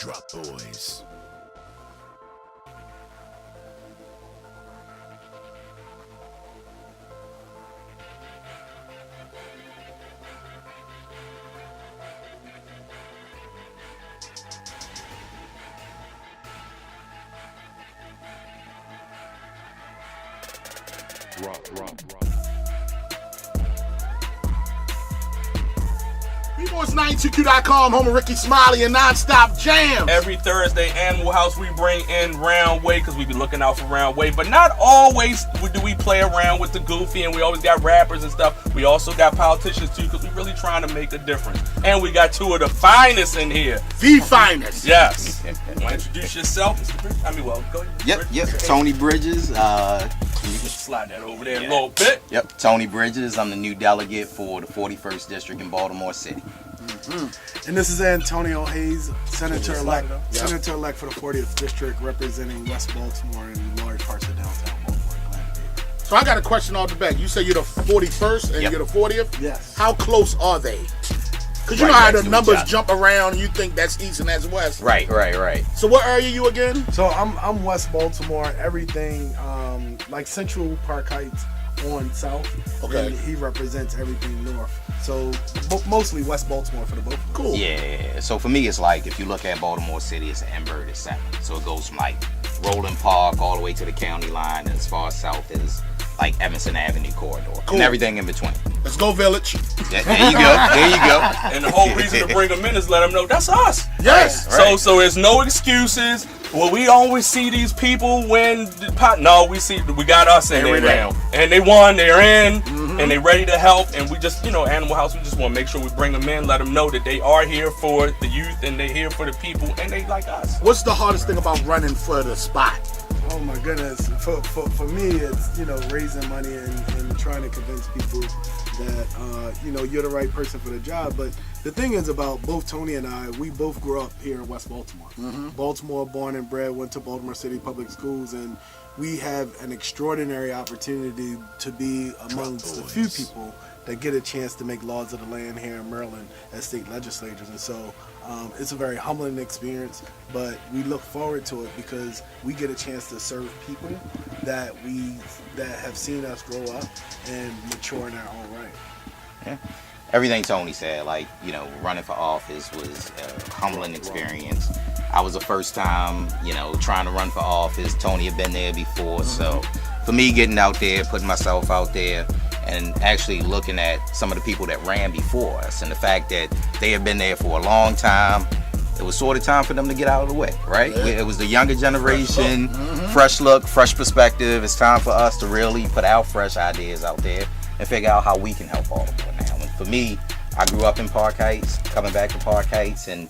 Drop Boys. Bmore92Q.com, home of Ricky Smiley and nonstop jams. Every Thursday, Animal House, we bring in Round Way because we be looking out for Round Way. But not always do we play around with the goofy, and we always got rappers and stuff. We also got politicians too because we really trying to make a difference. And we got two of the finest in here. The finest. Yes. Want to introduce yourself, Mr. Bridges? I mean, well, go ahead. Yep. Tony Bridges. Just slide that over there a little bit. Yep, Tony Bridges. I'm the new delegate for the 41st District in Baltimore City. And this is Antonio Hayes, Senator-elect for the 40th District, representing West Baltimore and large parts of downtown Baltimore. Glad to be here. So I got a question off the back. You say you're the 41st and Yep. you're the 40th? Yes. How close are they? Because you Right know how next the to numbers each other. jump around and you think that's east and that's west. Right. So what area you again? So I'm West Baltimore, everything like Central Park Heights on south. Okay. And he represents everything north. So mostly West Baltimore for the both. Cool. Yeah, so for me, it's like if you look at Baltimore City, it's an inverted center. So it goes from like Roland Park all the way to the county line, and as far as south as like Evanston Avenue corridor, Cool. and everything in between. Let's go, Village. Yeah, there you go. And the whole reason to bring them in is let them know that's us. Yes. Right. So there's no excuses. Well, we always see these people when no, we got us in Every there day. now, and they won, they're in, and they ready to help. And we just, Animal House, we just want to make sure we bring them in, let them know that they are here for the youth and they're here for the people, and they like us. What's the hardest thing about running for the spot? Oh my goodness. For me, it's, raising money and trying to convince people that, you're the right person for the job. But the thing is about both Tony and I, we both grew up here in West Baltimore. Baltimore, born and bred, went to Baltimore City Public Schools, and we have an extraordinary opportunity to be amongst the few people that get a chance to make laws of the land here in Maryland as state legislators. And so it's a very humbling experience, but we look forward to it because we get a chance to serve people that have seen us grow up and mature in their own right. Yeah. Everything Tony said, running for office was a humbling experience. I was the first time, trying to run for office. Tony had been there before, so for me getting out there, putting myself out there, and actually looking at some of the people that ran before us and the fact that they have been there for a long time, it was sort of time for them to get out of the way, right? Yeah. It was the younger generation, fresh look, fresh perspective. It's time for us to really put our fresh ideas out there and figure out how we can help Baltimore now. And for me, I grew up in Park Heights, coming back to Park Heights, and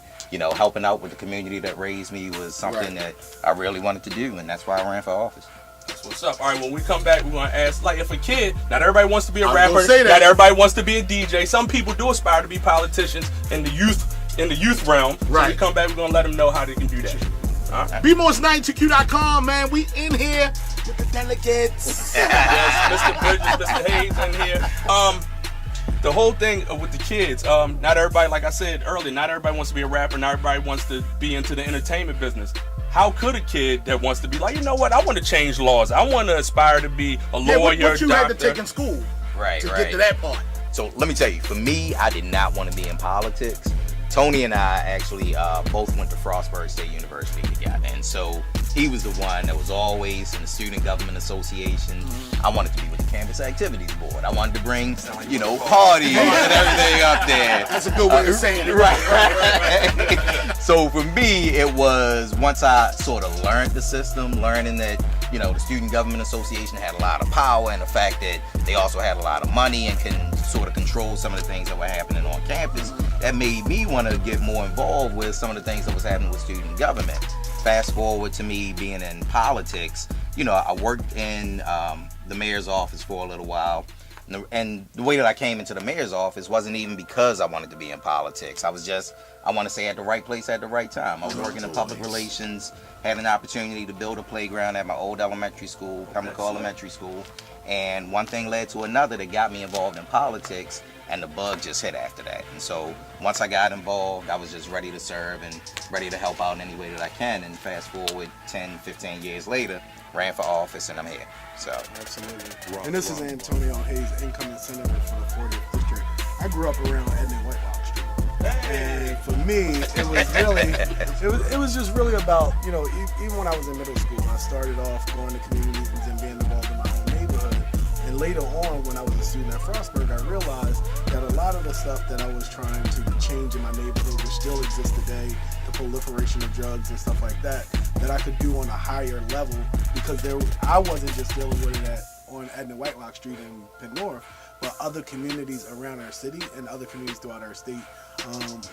helping out with the community that raised me was something that I really wanted to do, and that's why I ran for office. That's what's up. All right, when we come back, we're gonna ask, if a kid, not everybody wants to be a I was rapper, gonna say that. not everybody wants to be a DJ. Some people do aspire to be politicians in the youth realm. So Right. we come back, we're gonna let them know how they can do that. All right. Bmore92Q.com, man. We in here with the delegates. Yes, Mr. Bridges, Mr. Hayes in here. The whole thing with the kids, not everybody, like I said earlier, not everybody wants to be a rapper, not everybody wants to be into the entertainment business. How could a kid that wants to be like, I want to change laws, I want to aspire to be a lawyer, what you doctor. had to take in school Right, to right. get to that part. So let me tell you, for me, I did not want to be in politics. Tony and I actually both went to Frostburg State University together, and so he was the one that was always in the Student Government Association. I wanted to be with the Campus Activities Board. I wanted to bring, parties and everything up there. That's a good way of saying it. Right. So for me, it was once I sort of learned the system, learning that, the Student Government Association had a lot of power, and the fact that they also had a lot of money and can sort of control some of the things that were happening on campus, that made me want to get more involved with some of the things that was happening with student government. Fast forward to me being in politics, I worked in the mayor's office for a little while. And the way that I came into the mayor's office wasn't even because I wanted to be in politics. I want to say at the right place at the right time. I was working in public relations, had an opportunity to build a playground at my old elementary school, Pimlico Elementary School. And one thing led to another that got me involved in politics, and the bug just hit after that. And so once I got involved, I was just ready to serve and ready to help out in any way that I can. And fast forward 10, 15 years later, ran for office, and I'm here. So absolutely. And this is Antonio Hayes, incoming senator for the 40th district. I grew up around Edmund Whitelock Street. And for me, it was really, it was just really about, you know, even when I was in middle school, I started off going to community meetings and being involved in my own neighborhood. And later on, when I was a student at Frostburg, I realized that a lot of the stuff that I was trying to change in my neighborhood, which still exists today, the proliferation of drugs and stuff like that, that I could do on a higher level, because I wasn't just dealing with it on Edmund Whitelock Street in Penn North, but other communities around our city and other communities throughout our state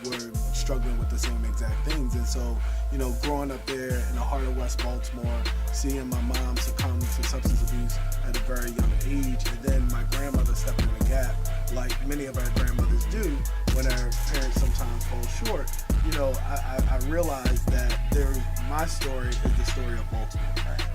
were struggling with the same exact things. And so, you know, growing up there in the heart of West Baltimore, seeing my mom succumb to substance abuse at a very young age, and then my grandmother stepping in the gap, like many of our grandmothers do when our parents sometimes fall short, you know, I realized that my story is the story of Baltimore.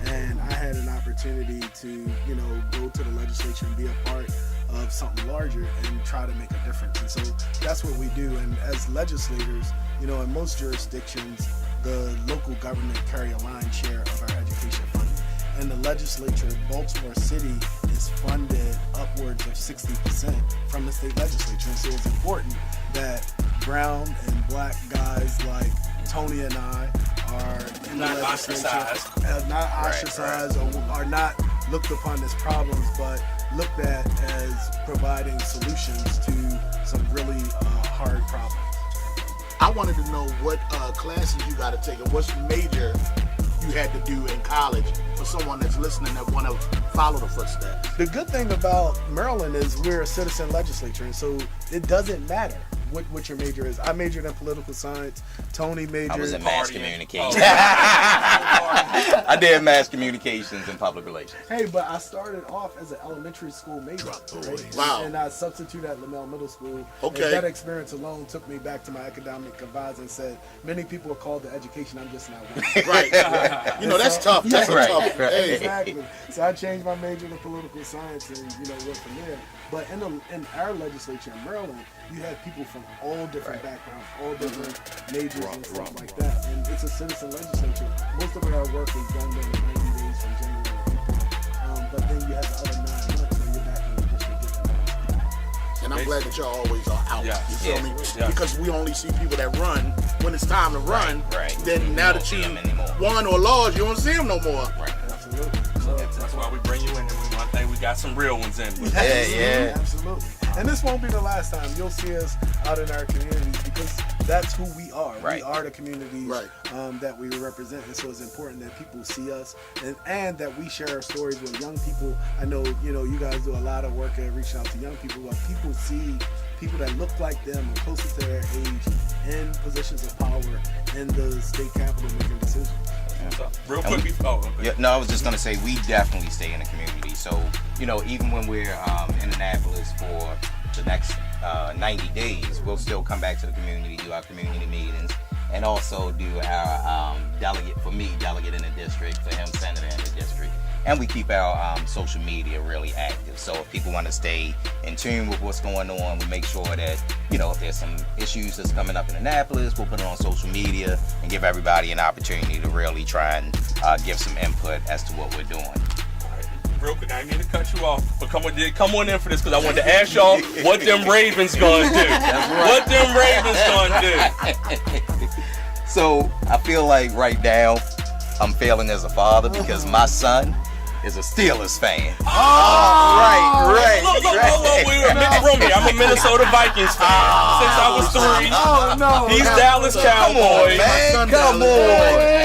And I had an opportunity to, you know, go to the legislature and be a part of something larger and try to make a difference. And so that's what we do. And as legislators, you know, in most jurisdictions, the local government carry a lion's share of our education funding. And the legislature in Baltimore City is funded upwards of 60% from the state legislature. And so it's important that brown and black guys like Tony and I are in the legislature, not ostracized, or are not looked upon as problems, but looked at as providing solutions to some really hard problems. I wanted to know what classes you got to take and what major you had to do in college for someone that's listening that want to follow the footsteps. The good thing about Maryland is we're a citizen legislature, and so it doesn't matter what your major is. I majored in political science. Tony majored. I was in mass communications. I did mass communications and public relations. Hey, but I started off as an elementary school major. Right? Wow. And I substituted at Lamell Middle School. Okay. And that experience alone took me back to my academic advisor and said, many people are called to education, I'm just not one. Right. You know, that's tough. That's tough. Hey. Exactly. So I changed my major to political science and, you know, went from there. But in our legislature in Maryland, you had people from all different backgrounds, all different majors and stuff like that. And it's a citizen legislature. Most of our work is done in 90 days from January to April. But then you have the other 9 months when you're back in the district getting those. And I'm glad that y'all always are out. Yeah. You feel me? Yeah. Because we only see people that run when it's time to run. Right. Then now that you won or lost, you don't see them no more. Right. Absolutely. That's why we bring you in, and one thing we got some real ones in. Yeah. Absolutely. And this won't be the last time you'll see us out in our communities, because that's who we are. Right. We are the communities Right. that we represent, and so it's important that people see us and that we share our stories with young people. I know, you know, you guys do a lot of work at reaching out to young people, but people see people that look like them or closer to their age in positions of power in the state capitol making decisions. So, real quick before, okay. Yeah, no, I was just gonna say we definitely stay in the community. So, you know, even when we're in Annapolis for the next 90 days, we'll still come back to the community, do our community meetings, and also do our delegate in the district, for him, senator in the district. And we keep our social media really active. So if people want to stay in tune with what's going on, we make sure that, you know, if there's some issues that's coming up in Annapolis, we'll put it on social media and give everybody an opportunity to really try and give some input as to what we're doing. Real quick, I didn't mean to cut you off, but come on in for this, because I wanted to ask y'all what them Ravens gonna do. What them Ravens gonna do? So I feel like right now I'm failing as a father because my son is a Steelers fan. Right. Look, we were Rooney. I'm a Minnesota Vikings fan since I was 3. Oh, no. He's Dallas Cowboys. Come on.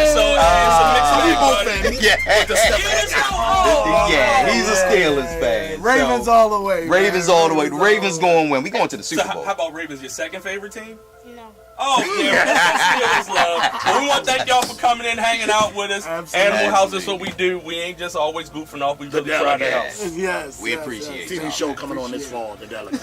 So it's a mixed bag. Yeah, he's a Steelers fan. Ravens So, all the way. Ravens all the way. The Ravens going to win. We going to the So Super Bowl. how about Ravens? Your second favorite team? No. Oh, yeah, that's Steelers love. Well, we want to thank y'all for coming in, hanging out with us. Absolutely. Animal House is what we do. We ain't just always goofing off. We really try to help. Yes. We appreciate TV show coming on this fall, The Delegate.